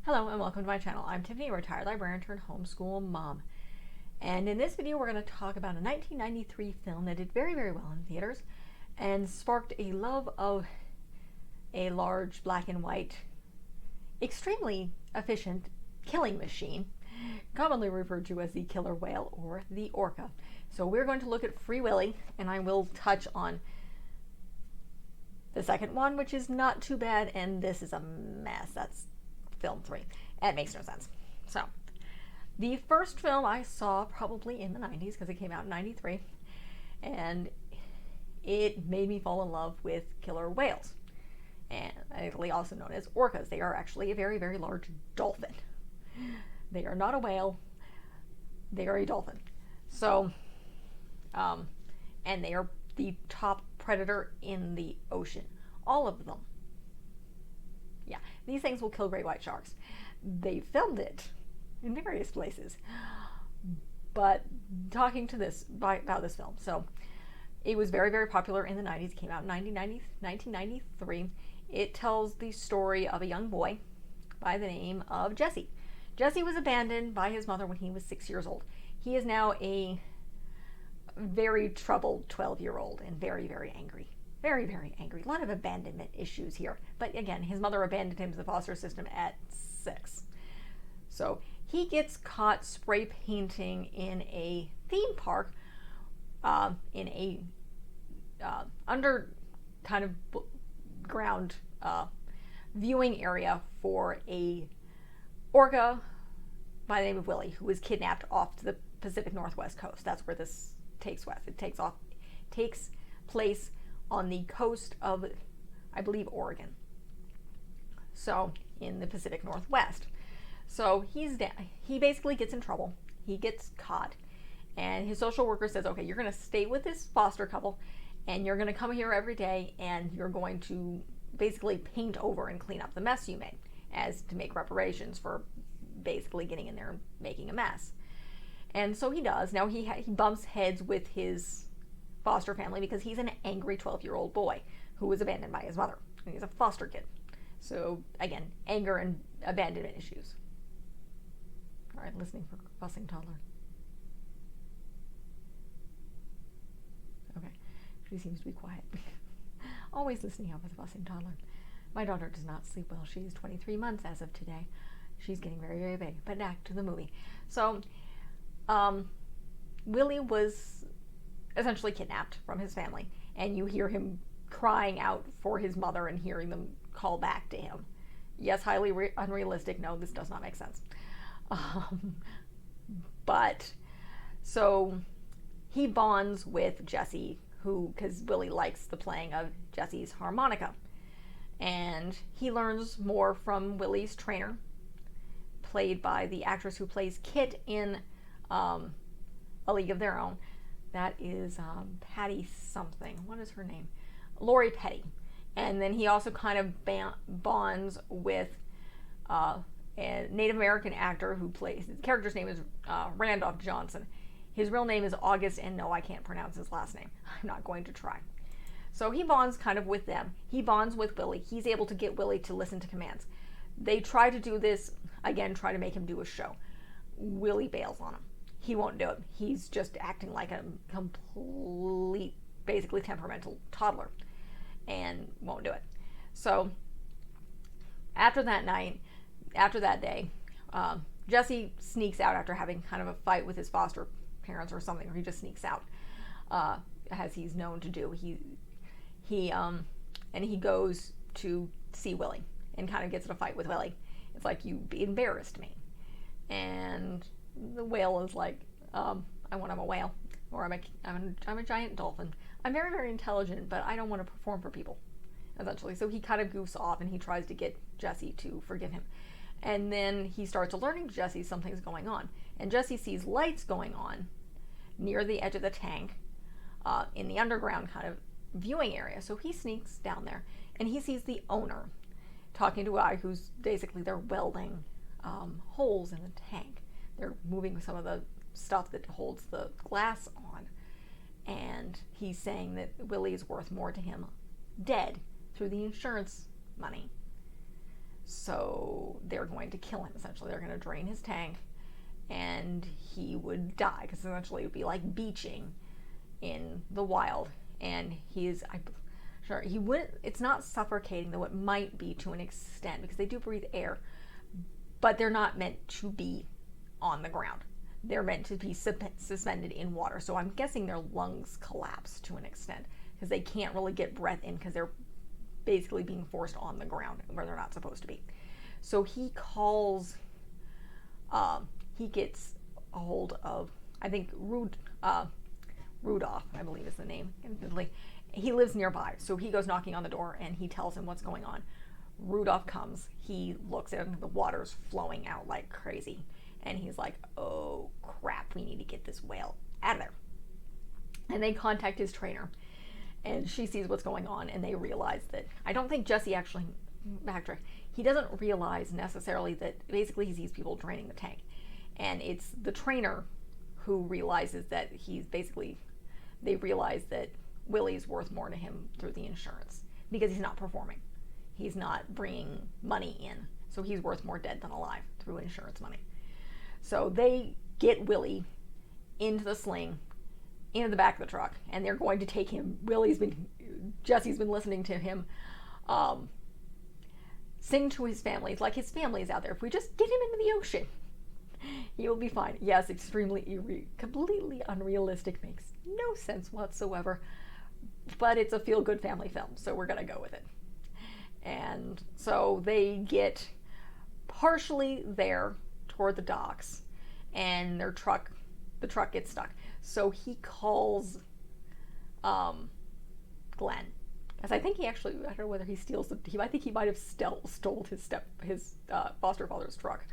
Hello and welcome to my channel. I'm Tiffany, a retired librarian turned homeschool mom. And in this video we're going to talk about a 1993 film that did very, very well in theaters and sparked a love of a large black and white, extremely efficient killing machine, commonly referred to as the killer whale or the orca. So we're going to look at Free Willy, and I will touch on the second one, which is not too bad, and this is a mess. That's film 3. It makes no sense. So, the first film I saw probably in the 90s, because it came out in 93, and it made me fall in love with killer whales, and also known as orcas. They are actually a very, very large dolphin. They are not a whale, they are a dolphin. So, and they are the top predator in the ocean. All of them. Yeah, these things will kill great white sharks. They filmed it in various places. But talking to about this film, so it was very, very popular in the 90s. It came out in 1993. It tells the story of a young boy by the name of Jesse. Jesse was abandoned by his mother when he was 6 years old. He is now a very troubled 12-year-old and very, very angry. Very, very angry. A lot of abandonment issues here. But again, his mother abandoned him to the foster system at 6. So he gets caught spray painting in a theme park, in a under kind of ground viewing area for a orca by the name of Willy, who was kidnapped off to the Pacific Northwest coast. That's where this takes place on the coast of, I believe, Oregon. So in the Pacific Northwest. So he basically gets in trouble. He gets caught, and his social worker says, okay, you're going to stay with this foster couple, and you're going to come here every day, and you're going to basically paint over and clean up the mess you made, as to make reparations for basically getting in there and making a mess. And so he does. Now he bumps heads with his foster family because he's an angry 12-year-old boy who was abandoned by his mother, and he's a foster kid. So again, anger and abandonment issues. All right, listening for fussing toddler. Okay, she seems to be quiet. Always listening out for the fussing toddler. My daughter does not sleep well. She's 23 months as of today. She's getting very, very big. But back to the movie. So, Willy was essentially kidnapped from his family, and you hear him crying out for his mother and hearing them call back to him. Yes, highly unrealistic. No, this does not make sense. But so he bonds with Jesse, because Willy likes the playing of Jesse's harmonica, and he learns more from Willy's trainer, played by the actress who plays Kit in A League of Their Own. That is Patty something. What is her name? Lori Petty. And then he also kind of bonds with a Native American actor who plays, the character's name is Randolph Johnson. His real name is August, and no, I can't pronounce his last name. I'm not going to try. So he bonds kind of with them. He bonds with Willy. He's able to get Willy to listen to commands. They try to do this, again, try to make him do a show. Willy bails on him. He won't do it. He's just acting like a complete, basically temperamental toddler, and won't do it. So after that day, Jesse sneaks out after having kind of a fight with his foster parents or something, or he just sneaks out, as he's known to do. He goes to see Willy and kind of gets in a fight with Willy. It's like, you embarrassed me. And the whale is like, I'm a whale, or I'm a giant dolphin. I'm very, very intelligent, but I don't want to perform for people, essentially. So he kind of goofs off, and he tries to get Jesse to forgive him. And then he starts alerting Jesse something's going on. And Jesse sees lights going on near the edge of the tank, in the underground kind of viewing area. So he sneaks down there, and he sees the owner talking to a guy who's basically, they're welding holes in the tank. They're moving some of the stuff that holds the glass on, and he's saying that Willy is worth more to him dead through the insurance money. So they're going to kill him, essentially. They're going to drain his tank, and he would die, because essentially it would be like beaching in the wild. And sure, he wouldn't, it's not suffocating, though it might be to an extent, because they do breathe air, but they're not meant to be on the ground. They're meant to be suspended in water. So I'm guessing their lungs collapse to an extent, because they can't really get breath in, because they're basically being forced on the ground where they're not supposed to be. So he calls, he gets a hold of, I think, Rudolph, I believe is the name. He lives nearby, so he goes knocking on the door, and he tells him what's going on. Rudolph comes, he looks at him, the water's flowing out like crazy, and he's like, oh crap, we need to get this whale out of there. And they contact his trainer, and she sees what's going on, and they realize that, I don't think Jesse actually, he doesn't realize necessarily that basically he sees people draining the tank. And it's the trainer who realizes that they realize that Willy's worth more to him through the insurance, because he's not performing. He's not bringing money in. So he's worth more dead than alive through insurance money. So they get Willy into the sling, into the back of the truck, and they're going to take him. Jesse's been listening to him sing to his family. It's like his family is out there. If we just get him into the ocean, he will be fine. Yes, completely unrealistic, makes no sense whatsoever, but it's a feel-good family film, so we're going to go with it. And so they get partially there toward the docks, and the truck gets stuck. So he calls Glenn, because I think I don't know whether he steals I think he might have stole his foster father's truck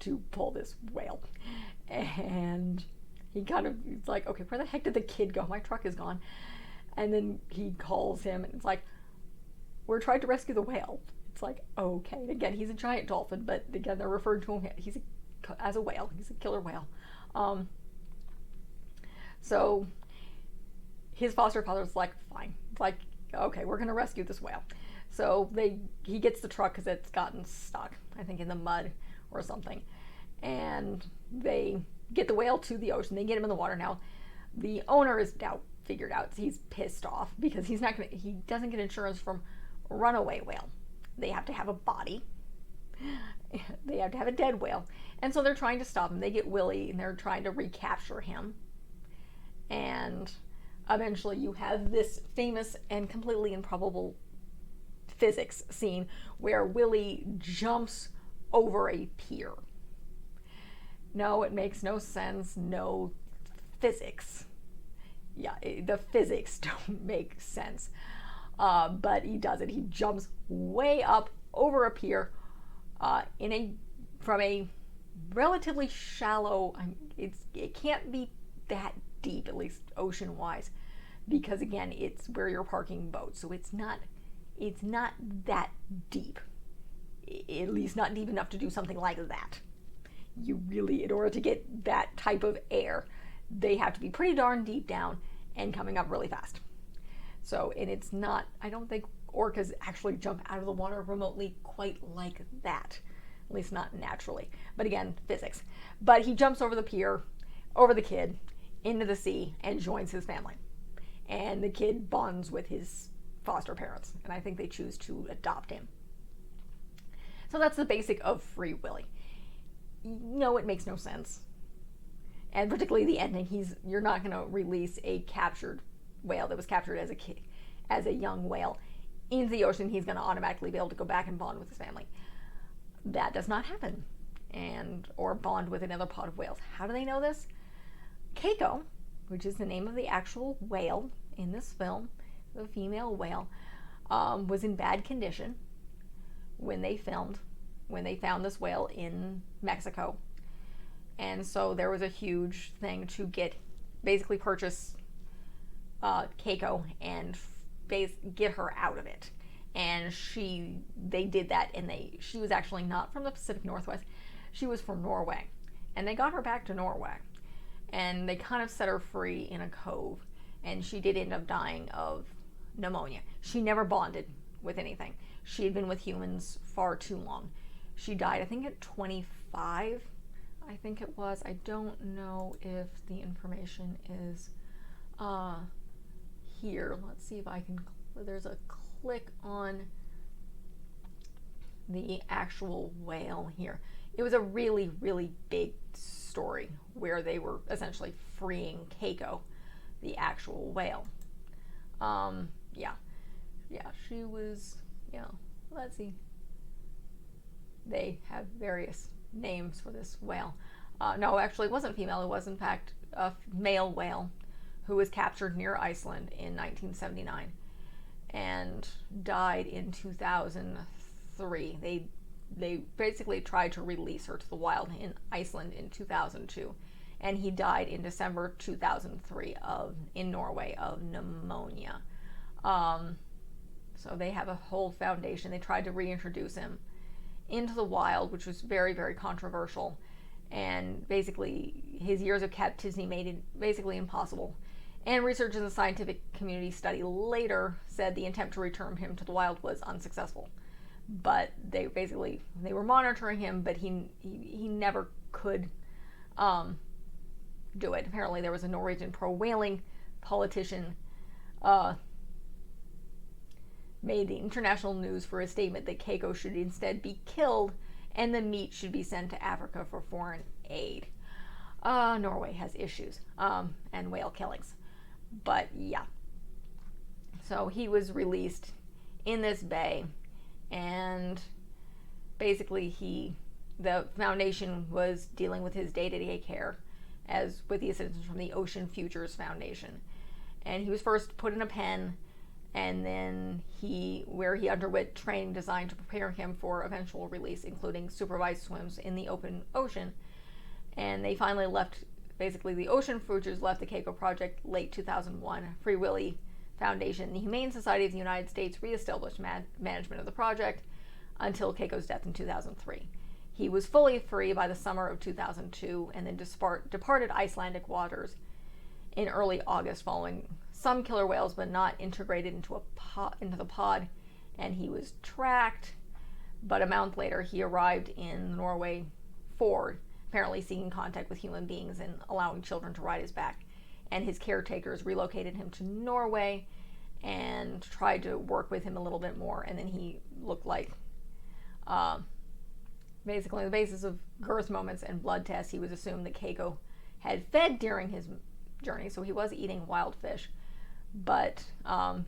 to pull this whale. And he's like, okay, where the heck did the kid go? My truck is gone. And then he calls him, and it's like, we're trying to rescue the whale. It's like, okay. And again, he's a giant dolphin, but again, they're referring to him as a whale. He's a killer whale. So his foster father's like, fine. It's like, okay, we're going to rescue this whale. So he gets the truck because it's gotten stuck, I think, in the mud or something. And they get the whale to the ocean. They get him in the water now. The owner is now figured out. He's pissed off because he doesn't get insurance from runaway whale. They have to have a body. They have to have a dead whale. And so they're trying to stop him. They get Willy, and they're trying to recapture him. And eventually you have this famous and completely improbable physics scene where Willy jumps over a pier. No, it makes no sense. No physics. Yeah, the physics don't make sense. But he does it. He jumps way up over a pier from a relatively shallow, it can't be that deep, at least ocean-wise, because again, it's where you're parking boats, so it's not that deep, at least not deep enough to do something like that. You really, in order to get that type of air, they have to be pretty darn deep down and coming up really fast. So, and it's not, I don't think orcas actually jump out of the water remotely quite like that, at least not naturally. But again, physics. But he jumps over the pier, over the kid, into the sea, and joins his family. And the kid bonds with his foster parents, and I think they choose to adopt him. So that's the basic of Free Willy. No, it makes no sense. And particularly the ending, you're not going to release a captured whale that was captured as a young whale into the ocean. He's going to automatically be able to go back and bond with his family. That does not happen. Or bond with another pod of whales. How do they know this? Keiko, which is the name of the actual whale in this film, the female whale, was in bad condition when they found this whale in Mexico. And so there was a huge thing to basically purchase Keiko and get her out of it. And they did that, and she was actually not from the Pacific Northwest. She was from Norway. And they got her back to Norway. And they kind of set her free in a cove. And she did end up dying of pneumonia. She never bonded with anything. She had been with humans far too long. She died, I think, at 25, I think it was. I don't know if the information is here. Let's see if I can, there's a click on the actual whale here. It was a really, really big story where they were essentially freeing Keiko, the actual whale. Yeah, she was, let's see. They have various names for this whale. No, actually, it wasn't female. It was, in fact, a male whale who was captured near Iceland in 1979 and died in 2003. They basically tried to release her to the wild in Iceland in 2002, and he died in December 2003 in Norway of pneumonia. So they have a whole foundation. They tried to reintroduce him into the wild, which was very, very controversial, and basically his years of captivity made it basically impossible. And researchers in the scientific community study later said the attempt to return him to the wild was unsuccessful. But they were monitoring him, but he never could do it. Apparently there was a Norwegian pro-whaling politician made the international news for a statement that Keiko should instead be killed and the meat should be sent to Africa for foreign aid. Norway has issues and whale killings. But yeah. So he was released in this bay, and basically the foundation was dealing with his day-to-day care as with the assistance from the Ocean Futures Foundation. And he was first put in a pen, and then where he underwent training designed to prepare him for eventual release, including supervised swims in the open ocean. And they finally basically the Ocean Futures left the Keiko Project late 2001. Free Willy Foundation, the Humane Society of the United States, reestablished management of the project until Keiko's death in 2003. He was fully free by the summer of 2002, and then departed Icelandic waters in early August, following some killer whales, but not integrated into the pod. And he was tracked, but a month later he arrived in Norway Ford, apparently seeking contact with human beings and allowing children to ride his back. And his caretakers relocated him to Norway and tried to work with him a little bit more. And then he looked like, basically on the basis of girth moments and blood tests, he was assumed that Keiko had fed during his journey, so he was eating wild fish. But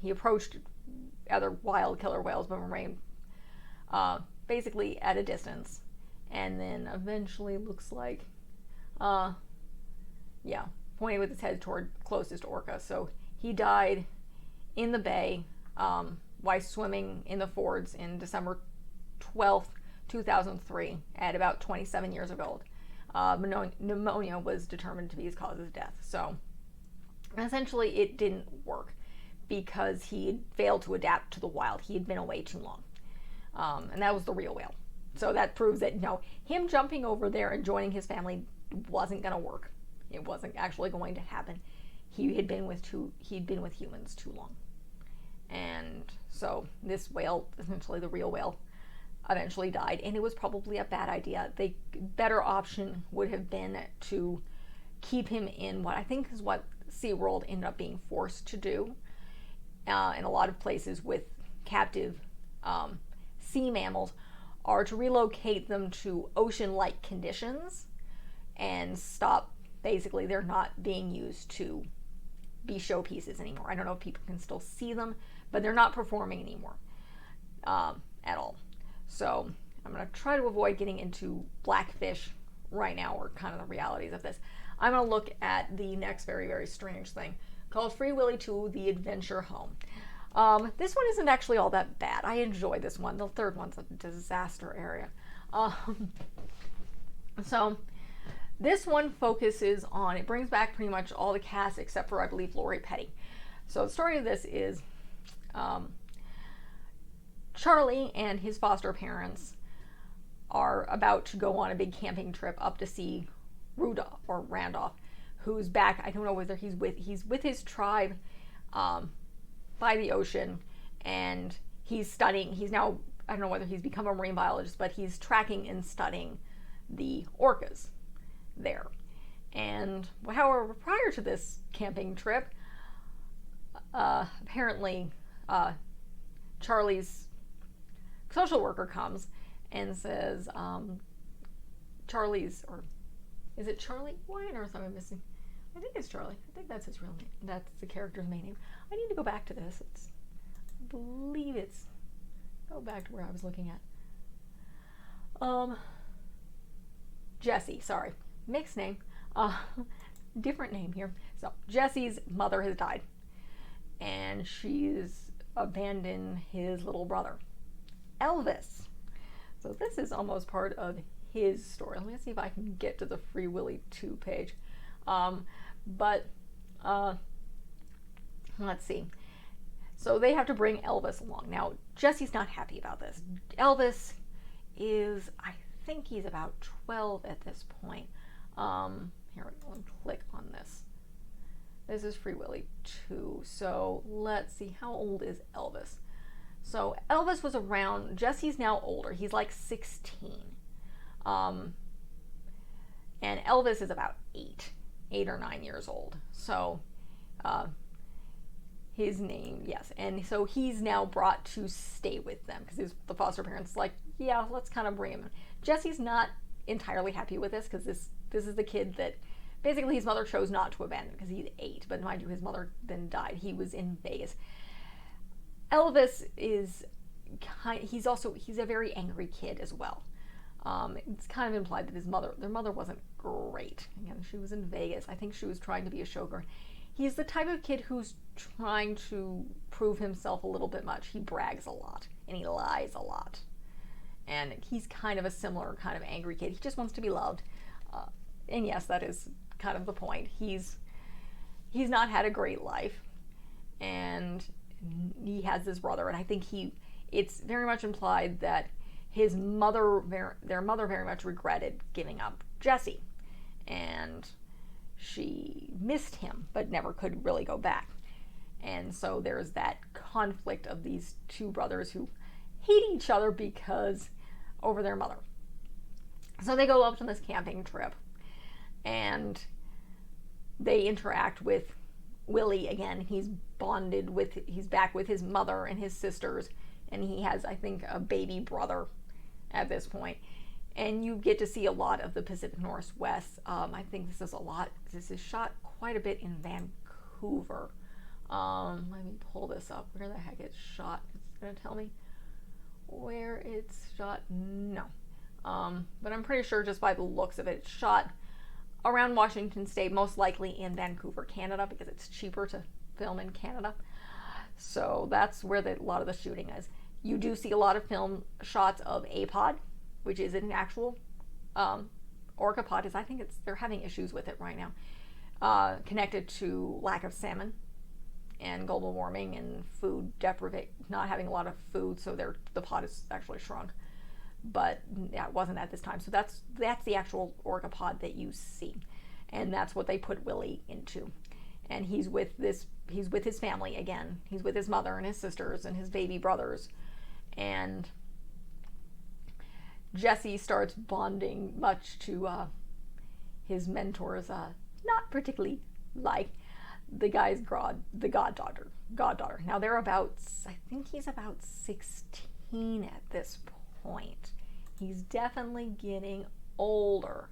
he approached other wild killer whales, but remained basically at a distance. And then eventually looks like, pointing with his head toward closest orca. So he died in the bay while swimming in the fords in December 12th, 2003, at about 27 years old. Pneumonia was determined to be his cause of death. So essentially it didn't work because he had failed to adapt to the wild. He had been away too long. And that was the real whale. So that proves that, him jumping over there and joining his family wasn't going to work. It wasn't actually going to happen. He'd been with humans too long. And so this whale, essentially the real whale, eventually died, and it was probably a bad idea. The better option would have been to keep him in what I think is what SeaWorld ended up being forced to do in a lot of places with captive sea mammals, are to relocate them to ocean-like conditions and stop, basically they're not being used to be showpieces anymore. I don't know if people can still see them, but they're not performing anymore at all. So I'm going to try to avoid getting into blackfish right now, or kind of the realities of this. I'm going to look at the next very, very strange thing called Free Willy 2, The Adventure Home. This one isn't actually all that bad. I enjoy this one. The third one's a disaster area. So this one focuses on, it brings back pretty much all the cast except for, I believe, Lori Petty. So the story of this is Charlie and his foster parents are about to go on a big camping trip up to see Rudolph, or Randolph, who's back. I don't know whether he's with his tribe by the ocean, and he's studying, he's now, I don't know whether he's become a marine biologist, but he's tracking and studying the orcas there. And however, prior to this camping trip, apparently Charlie's social worker comes and says, Charlie's, or is it Charlie? Why on earth am I missing? I think it's Charlie. I think that's his real name. That's the character's main name. I need to go back to this. I believe it's, go back to where I was looking at. Jesse, sorry. Mixed name. Different name here. So Jesse's mother has died, and she's abandoned his little brother, Elvis. So this is almost part of his story. Let me see if I can get to the Free Willy 2 page. Let's see. So they have to bring Elvis along. Now, Jesse's not happy about this. Elvis is, I think he's about 12 at this point. Here, let me click on this. This is Free Willy 2. So let's see, how old is Elvis? So Elvis was around, Jesse's now older. He's like 16. And Elvis is about 8 or 9 years old. So his name, yes. And so he's now brought to stay with them because the foster parents like, yeah, let's kind of bring him in. Jesse's not entirely happy with this because this is the kid that basically his mother chose not to abandon because he's 8. But mind you, his mother then died. He was in Vegas. Elvis is he's a very angry kid as well. It's kind of implied that their mother wasn't great. Again, she was in Vegas. I think she was trying to be a showgirl. He's the type of kid who's trying to prove himself a little bit much. He brags a lot and he lies a lot. And he's kind of a similar kind of angry kid. He just wants to be loved. And yes, that is kind of the point. He's not had a great life. And he has this brother, and I think it's very much implied that their mother very much regretted giving up Jesse, and she missed him but never could really go back. And so there's that conflict of these two brothers who hate each other because over their mother. So they go up on this camping trip, and they interact with Willy again. He's back with his mother and his sisters, and he has, I think, a baby brother at this point. And you get to see a lot of the Pacific Northwest. I think this is shot quite a bit in Vancouver. Let me pull this up. Where the heck it's shot? It's going to tell me where it's shot. No. But I'm pretty sure just by the looks of it, it's shot around Washington State, most likely in Vancouver, Canada, because it's cheaper to film in Canada. So that's where a lot of the shooting is. You do see a lot of film shots of apod, which is an actual orca pod. I think they're having issues with it right now, connected to lack of salmon and global warming and food deprivation, not having a lot of food, so the pod is actually shrunk. But yeah, it wasn't at this time. So that's the actual orca pod that you see, and that's what they put Willy into. And he's with his family again. He's with his mother and his sisters and his baby brothers. And Jesse starts bonding much to his mentors, not particularly like the guy's goddaughter. Now I think he's about 16 at this point. He's definitely getting older.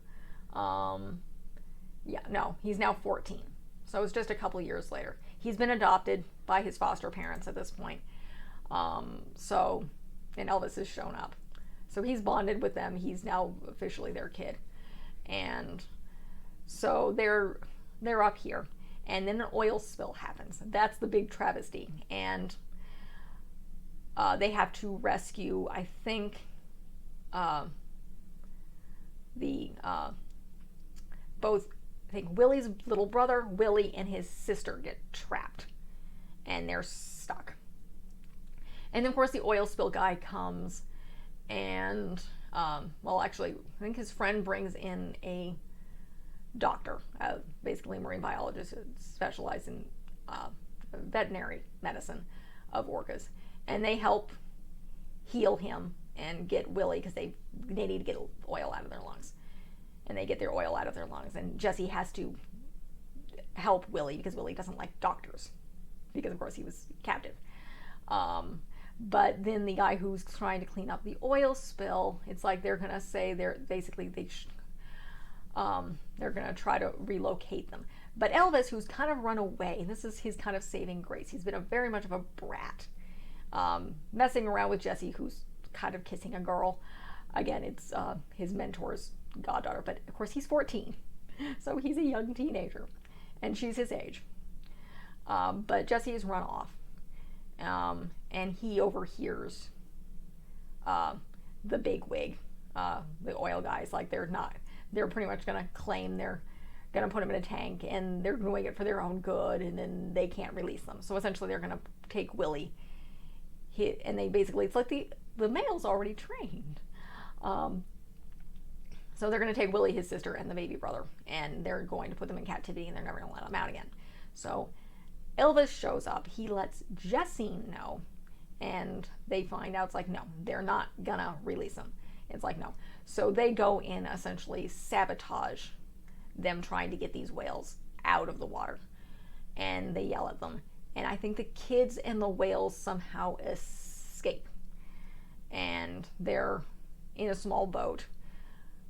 He's now 14. So it's just a couple years later. He's been adopted by his foster parents at this point. And Elvis has shown up. So he's bonded with them. He's now officially their kid. And so they're up here. And then an oil spill happens. That's the big travesty. And they have to rescue, I think, Willy's little brother, Willy, and his sister get trapped. And they're stuck. And then, of course, the oil spill guy comes and, I think his friend brings in a doctor, basically a marine biologist who specializes in veterinary medicine of orcas. And they help heal him and get Willy, because they need to get oil out of their lungs. And they get their oil out of their lungs. And Jesse has to help Willy because Willy doesn't like doctors, because of course he was captive. But then the guy who's trying to clean up the oil spill, it's like they're gonna say they're gonna try to relocate them. But Elvis, who's kind of run away, and this is his kind of saving grace. He's been very much of a brat, messing around with Jesse, who's kind of kissing a girl. Again, it's his mentor's goddaughter, but of course he's 14, so he's a young teenager, and she's his age. But Jesse has run off, and he overhears the big wig, the oil guys, like they're pretty much going to claim they're going to put him in a tank, and they're doing it for their own good, and then they can't release them. So essentially they're going to take Willy, and they basically, it's like the male's already trained. So they're going to take Willy, his sister, and the baby brother, and they're going to put them in captivity, and they're never going to let them out again. So Elvis shows up. He lets Jesse know, and they find out, it's like, no, they're not going to release him. It's like, no. So they go in, essentially sabotage them trying to get these whales out of the water, and they yell at them. And I think the kids and the whales somehow escape, and they're in a small boat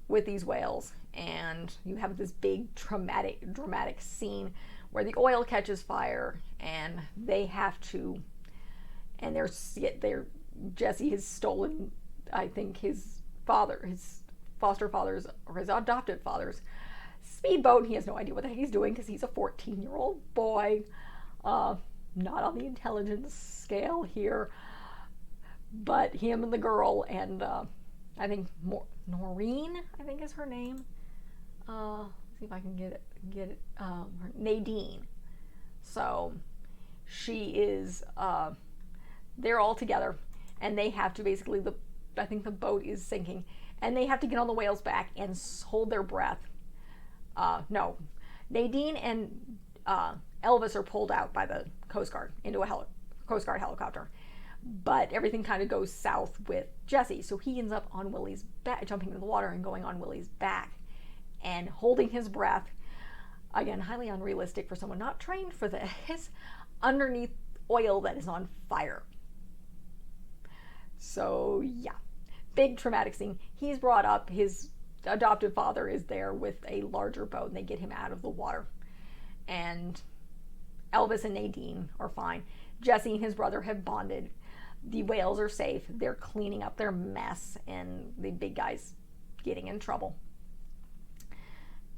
with these whales, and you have this big dramatic scene where the oil catches fire, and they have to, and Jesse has stolen, I think, his foster father's, or his adopted father's speedboat. He has no idea what the heck he's doing, because he's a 14-year-old boy, not on the intelligence scale here, but him and the girl, and I think Noreen, I think is her name. Let's see if I can get it. Nadine. So she is. They're all together, and they have to basically. I think the boat is sinking, and they have to get on the whale's back and hold their breath. No, Nadine and Elvis are pulled out by the Coast Guard into a Coast Guard helicopter. But everything kind of goes south with Jesse, so he ends up on Willy's back, jumping into the water and going on Willy's back and holding his breath. Again, highly unrealistic for someone not trained for this, underneath oil that is on fire. So yeah, big traumatic scene. He's brought up, his adoptive father is there with a larger boat, and they get him out of the water. And Elvis and Nadine are fine. Jesse and his brother have bonded. The whales are safe. They're cleaning up their mess, and the big guy's getting in trouble.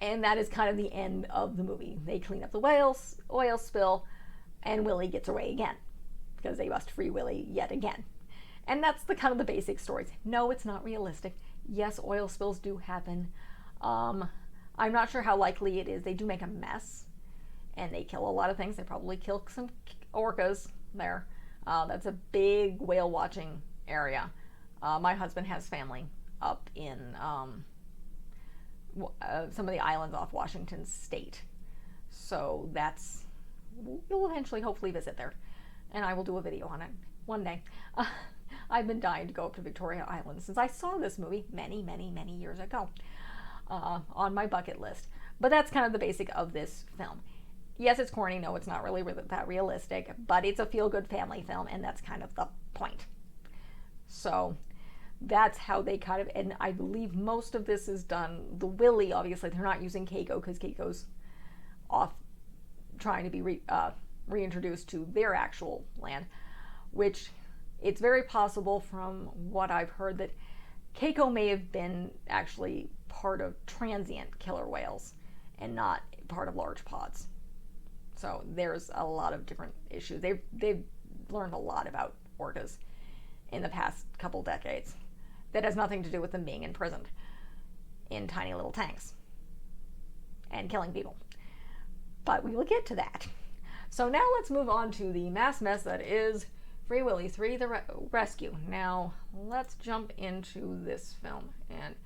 And that is kind of the end of the movie. They clean up the oil spill, and Willy gets away again, because they must free Willy yet again. And that's the kind of the basic stories. No, it's not realistic. Yes, oil spills do happen. I'm not sure how likely it is. They do make a mess, and they kill a lot of things. They probably kill some orcas there. That's a big whale watching area. My husband has family up in some of the islands off Washington State. So we'll eventually hopefully visit there, and I will do a video on it one day. I've been dying to go up to Victoria Island since I saw this movie many years ago, on my bucket list. But that's kind of the basic of this film. Yes, it's corny. No, it's not really that realistic, but it's a feel-good family film, and that's kind of the point. So that's how they kind of, and I believe most of this is done. The Willy, obviously, they're not using Keiko, because Keiko's off trying to be reintroduced to their actual land, which it's very possible from what I've heard that Keiko may have been actually part of transient killer whales and not part of large pods. So there's a lot of different issues. They've learned a lot about orcas in the past couple decades that has nothing to do with them being imprisoned in tiny little tanks and killing people. But we will get to that. So now let's move on to the mass mess that is Free Willy 3: The Rescue. Now let's jump into this film, and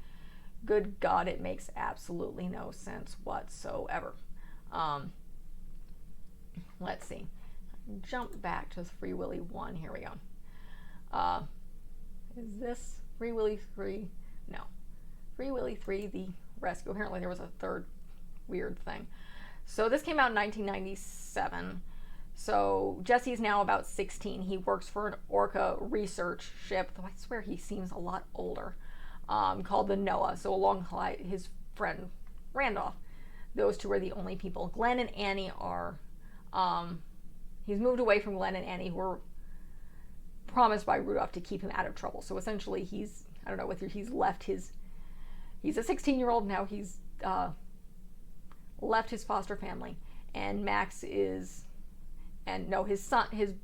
good God, it makes absolutely no sense whatsoever. Let's see. Jump back to Free Willy 1. Here we go. Is this Free Willy 3? No. Free Willy 3, The Rescue. Apparently there was a third weird thing. So this came out in 1997. So Jesse's now about 16. He works for an orca research ship, though I swear he seems a lot older, called the Noah. So alongside his friend Randolph. Those two are the only people. Glenn and Annie are, he's moved away from Glenn and Annie, who were promised by Rudolph to keep him out of trouble. So essentially he's, I don't know whether he's left his, he's a 16-year-old now, he's left his foster family. And Max is, and no, his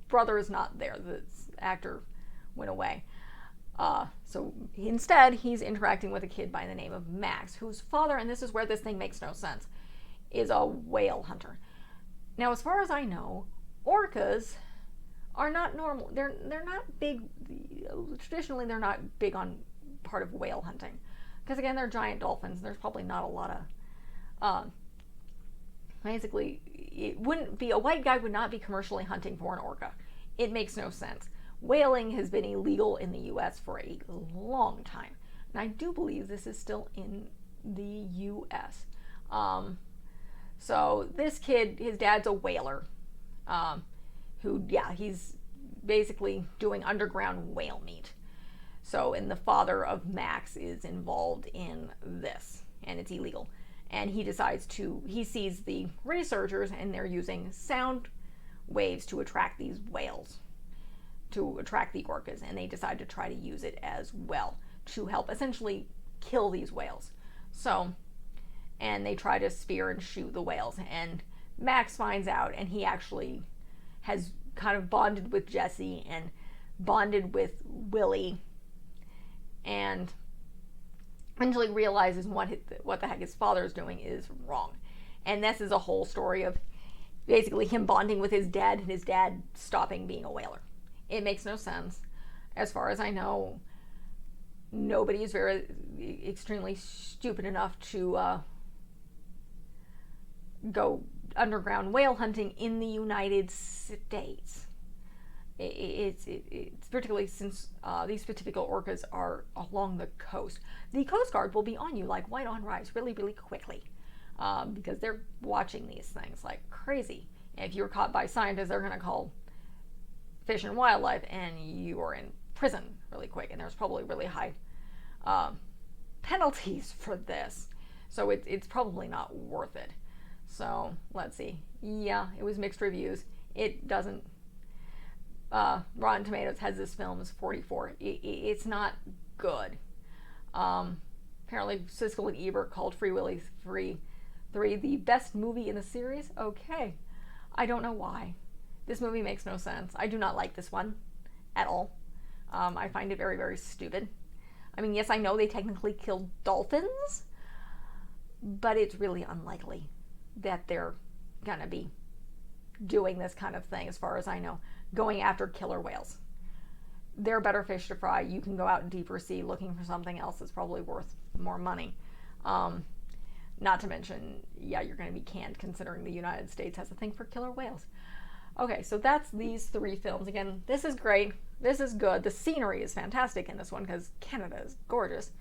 brother is not there. The actor went away. So instead, he's interacting with a kid by the name of Max, whose father, and this is where this thing makes no sense, is a whale hunter. Now, as far as I know, orcas are not normal. They're not big. Traditionally, they're not big on part of whale hunting, because again, they're giant dolphins. There's probably not a lot of. Basically, it wouldn't be, a white guy would not be commercially hunting for an orca. It makes no sense. Whaling has been illegal in the U.S. for a long time, and I do believe this is still in the U.S. So this kid, his dad's a whaler, he's basically doing underground whale meat. So, and the father of Max is involved in this, and it's illegal. And he decides to, he sees the researchers, and they're using sound waves to attract these whales, to attract the orcas, and they decide to try to use it as well to help essentially kill these whales. So, and they try to spear and shoot the whales, and Max finds out, and he actually has kind of bonded with Jesse and bonded with Willy, and eventually realizes what the heck his father is doing is wrong. And this is a whole story of basically him bonding with his dad and his dad stopping being a whaler. It makes no sense. As far as I know, nobody is very extremely stupid enough to go underground whale hunting in the United States. It's particularly since these particular orcas are along the coast. The Coast Guard will be on you like white on rice really, really quickly, because they're watching these things like crazy. And if you're caught by scientists, they're going to call Fish and Wildlife, and you are in prison really quick. And there's probably really high penalties for this, so it's probably not worth it. So let's see. Yeah, it was mixed reviews. It doesn't. Rotten Tomatoes has this film as 44. It's not good. Apparently, Siskel and Ebert called Free Willy 3 the best movie in the series. Okay, I don't know why. This movie makes no sense. I do not like this one at all. I find it very, very stupid. I mean, yes, I know they technically killed dolphins, but it's really unlikely that they're gonna be doing this kind of thing, as far as I know, going after killer whales. They're better fish to fry. You can go out in deeper sea looking for something else that's probably worth more money. Not to mention, yeah, you're going to be canned considering the United States has a thing for killer whales. Okay, so that's these three films. Again, this is great. This is good. The scenery is fantastic in this one because Canada is gorgeous.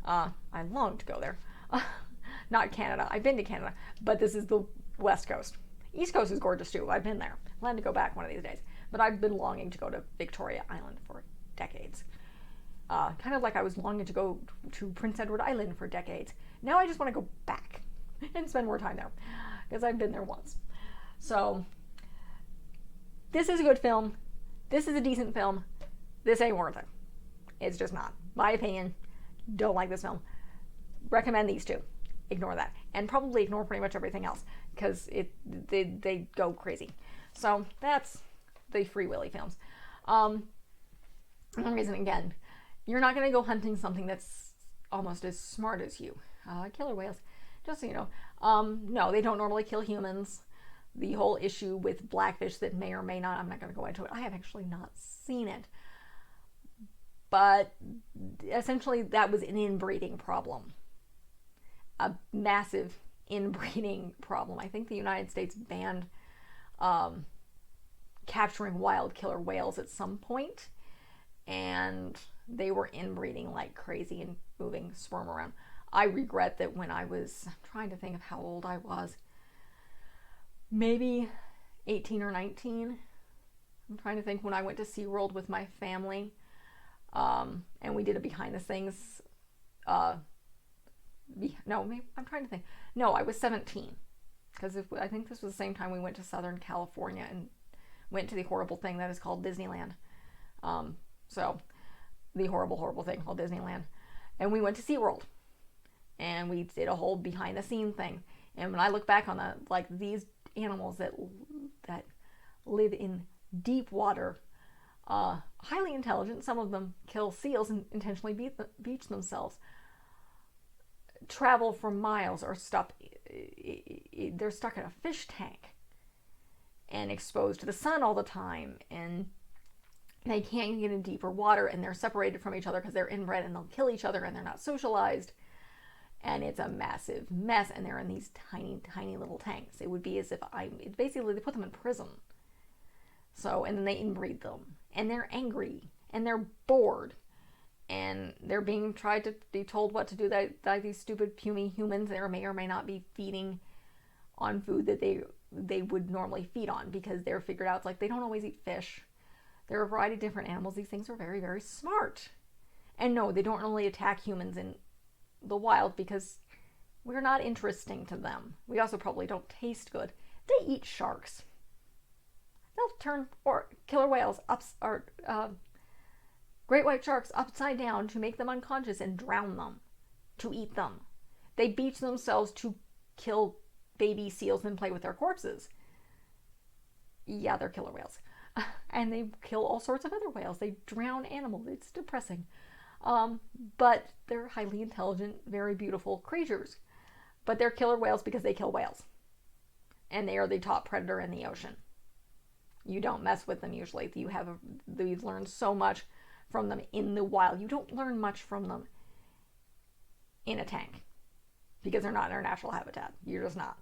I long to go there. Not Canada. I've been to Canada, but this is the West Coast. East Coast is gorgeous too. I've been there. I plan to go back one of these days. But I've been longing to go to Victoria Island for decades. Kind of like I was longing to go to Prince Edward Island for decades. Now I just want to go back and spend more time there because I've been there once. So this is a good film. This is a decent film. This ain't worth it. It's just not. My opinion. Don't like this film. Recommend these two. Ignore that. And probably ignore pretty much everything else because they go crazy. So that's the Free Willy films. One reason, again, you're not going to go hunting something that's almost as smart as you. Killer whales, just so you know. No, they don't normally kill humans. The whole issue with blackfish that may or may not, I'm not going to go into it. I have actually not seen it. But essentially that was an inbreeding problem. A massive inbreeding problem. I think the United States banned capturing wild killer whales at some point. and they were inbreeding like crazy and moving sperm around. I regret that when I'm trying to think of how old I was, maybe 18 or 19. I'm trying to think when I went to SeaWorld with my family, and we did a behind the scenes, no, maybe, I'm trying to think. No, I was 17, because I think this was the same time we went to Southern California and went to the horrible thing that is called Disneyland. So, the horrible thing called Disneyland. And we went to SeaWorld, and we did a whole behind the scene thing. And when I look back on that, like, these animals that live in deep water, highly intelligent, some of them kill seals and intentionally beach themselves, travel for miles, or they're stuck in a fish tank and exposed to the sun all the time, and they can't get in deeper water, and they're separated from each other because they're inbred, and they'll kill each other, and they're not socialized, and it's a massive mess, and they're in these tiny little tanks. It would be as if basically they put them in prison. So, and then they inbreed them, and they're angry, and they're bored, and they're being tried to be told what to do by these stupid puny humans that may or may not be feeding on food that they would normally feed on, because they're figured out, it's like they don't always eat fish. There are a variety of different animals. These things are very, very smart. And no, they don't really attack humans in the wild because we're not interesting to them. We also probably don't taste good. They eat sharks. They'll turn killer whales great white sharks upside down to make them unconscious and drown them, to eat them. They beach themselves to kill baby seals and play with their corpses. Yeah, they're killer whales. And they kill all sorts of other whales. They drown animals. It's depressing. But they're highly intelligent, very beautiful creatures. But they're killer whales because they kill whales. And they are the top predator in the ocean. You don't mess with them usually. You've learned so much from them in the wild. You don't learn much from them in a tank because they're not in their natural habitat. You're just not.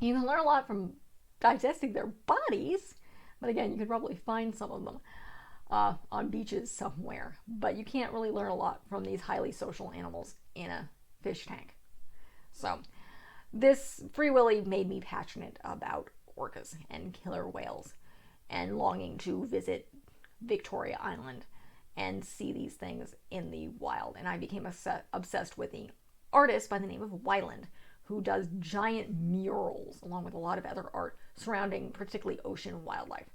You can learn a lot from digesting their bodies, but again, you could probably find some of them on beaches somewhere. But you can't really learn a lot from these highly social animals in a fish tank. So, this Free Willy made me passionate about orcas and killer whales and longing to visit Victoria Island and see these things in the wild. And I became obsessed with the artist by the name of Wyland, who does giant murals along with a lot of other art surrounding particularly ocean wildlife.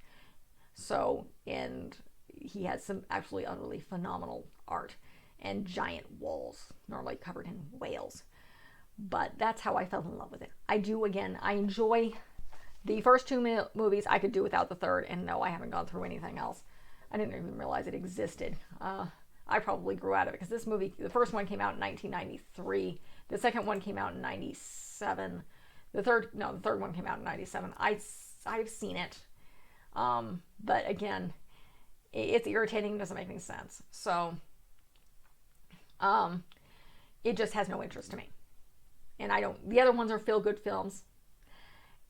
So, and he has some absolutely utterly phenomenal art and giant walls normally covered in whales. But that's how I fell in love with it. I enjoy the first two movies. I could do without the third, and no, I haven't gone through anything else. I didn't even realize it existed. I probably grew out of it because this movie, the first one came out in 1993. The second one came out in 97. The third one came out in 97. I've seen it. But again, it's irritating. It doesn't make any sense. So, it just has no interest to me. And the other ones are feel-good films.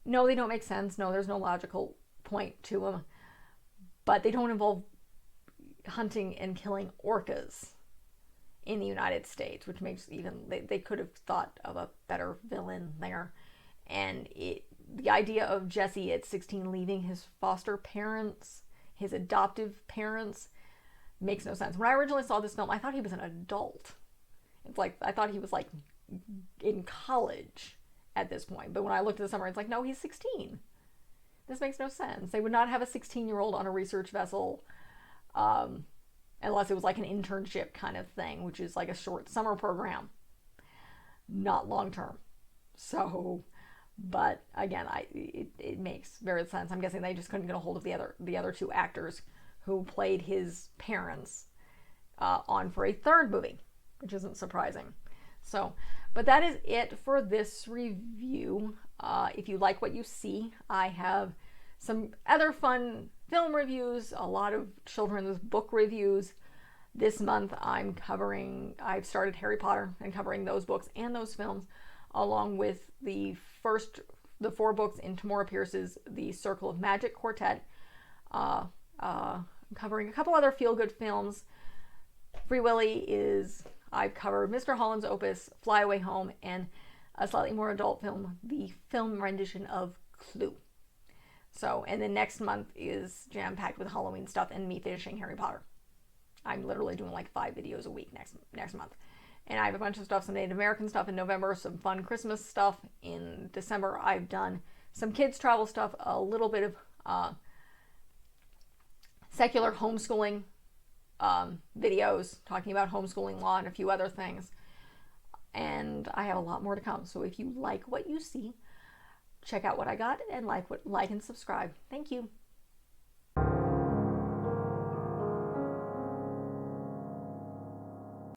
No, they don't make sense. No, there's no logical point to them. But they don't involve hunting and killing orcas in the United States, which makes they could have thought of a better villain there. And the idea of Jesse at 16 leaving his foster parents, his adoptive parents, makes no sense. When I originally saw this film, I thought he was an adult. It's like, I thought he was like in college at this point. But when I looked at the summary, it's like, no, he's 16. This makes no sense. They would not have a 16-year-old on a research vessel unless it was like an internship kind of thing, which is like a short summer program, not long-term. So, but again, it makes very sense. I'm guessing they just couldn't get a hold of the other two actors who played his parents on for a third movie, which isn't surprising. So, but that is it for this review. If you like what you see, I have some other fun film reviews, a lot of children's book reviews. This month I've started Harry Potter and covering those books and those films, along with the 4 books in Tamora Pierce's The Circle of Magic Quartet, I'm covering a couple other feel-good films. Free Willy is, I've covered Mr. Holland's Opus, Fly Away Home, and a slightly more adult film, the film rendition of Clue. So, and then next month is jam-packed with Halloween stuff and me finishing Harry Potter. I'm literally doing like 5 videos a week next month. And I have a bunch of stuff, some Native American stuff in November, some fun Christmas stuff in December. I've done some kids travel stuff, a little bit of secular homeschooling videos talking about homeschooling law and a few other things. And I have a lot more to come. So if you like what you see, check out what I got and like and subscribe. Thank you.